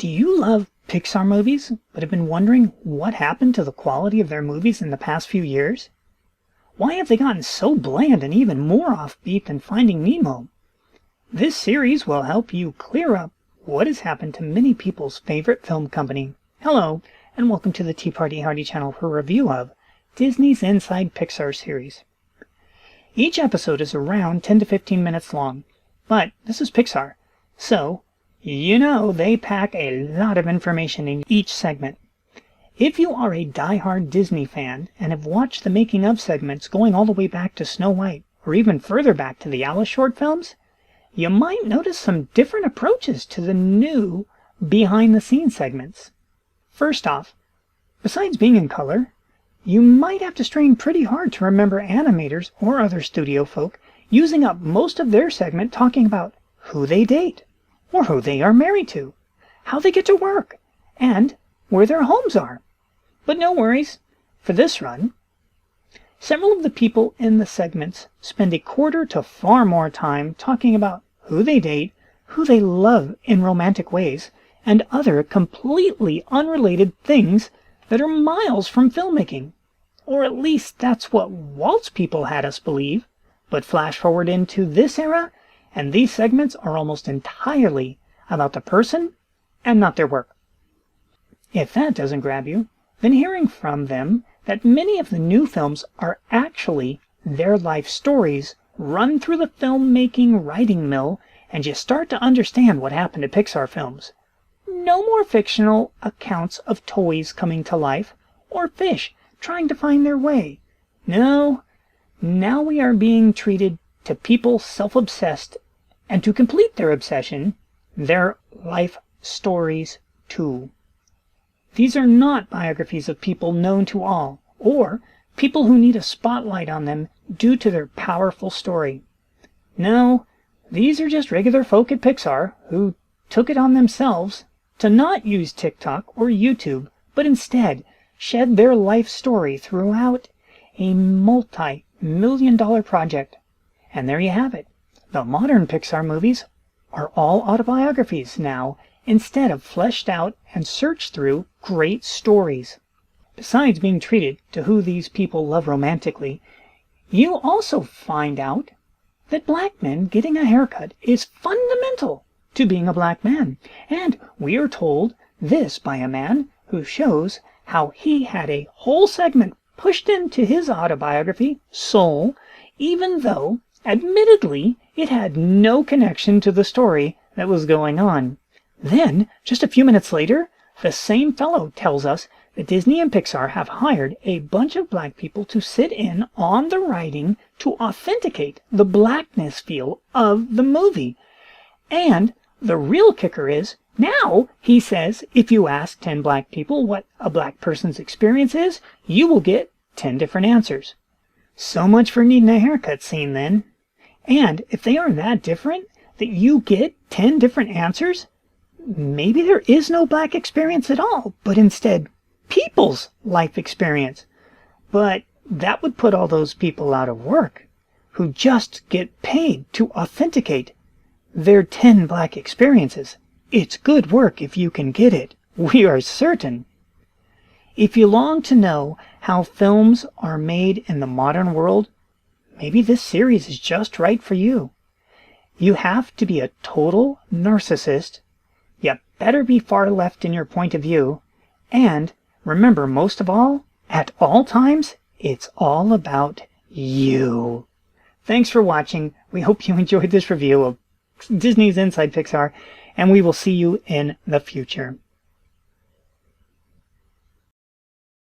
Do you love Pixar movies, but have been wondering what happened to the quality of their movies in the past few years? Why have they gotten so bland and even more offbeat than Finding Nemo? This series will help you clear up what has happened to many people's favorite film company. Hello, and welcome to the Tea Party Howdy channel for a review of Disney's Inside Pixar series. Each episode is around 10 to 15 minutes long, but this is Pixar, so they pack a lot of information in each segment. If you are a die-hard Disney fan and have watched the making-of segments going all the way back to Snow White, or even further back to the Alice short films, you might notice some different approaches to the new behind-the-scenes segments. First off, besides being in color, you might have to strain pretty hard to remember animators or other studio folk using up most of their segment talking about who they date, or who they are married to, how they get to work, and where their homes are. But no worries, for this run, several of the people in the segments spend a quarter to far more time talking about who they date, who they love in romantic ways, and other completely unrelated things that are miles from filmmaking. Or at least that's what Walt's people had us believe. But flash forward into this era, and these segments are almost entirely about the person and not their work. If that doesn't grab you, then hearing from them that many of the new films are actually their life stories run through the filmmaking writing mill, and you start to understand what happened to Pixar films. No more fictional accounts of toys coming to life or fish trying to find their way. No, now we are being treated to people self-obsessed, and to complete their obsession, their life stories too. These are not biographies of people known to all, or people who need a spotlight on them due to their powerful story. No, these are just regular folk at Pixar who took it on themselves to not use TikTok or YouTube, but instead shed their life story throughout a multi-million-dollar project. And there you have it. The modern Pixar movies are all autobiographies now, instead of fleshed out and searched through great stories. Besides being treated to who these people love romantically, you also find out that black men getting a haircut is fundamental to being a black man. And we are told this by a man who shows how he had a whole segment pushed into his autobiography, Soul, even though, admittedly, it had no connection to the story that was going on. Then, just a few minutes later, the same fellow tells us that Disney and Pixar have hired a bunch of black people to sit in on the writing to authenticate the blackness feel of the movie. And the real kicker is, now, he says, if you ask 10 black people what a black person's experience is, you will get 10 different answers. So much for needing a haircut scene then. And if they are that different that you get 10 different answers, maybe there is no black experience at all, but instead people's life experience. But that would put all those people out of work who just get paid to authenticate their 10 black experiences. It's good work if you can get it, we are certain. If you long to know how films are made in the modern world, maybe this series is just right for you. You have to be a total narcissist. You better be far left in your point of view. And remember, most of all, at all times, it's all about you. Thanks for watching. We hope you enjoyed this review of Disney's Inside Pixar, and we will see you in the future.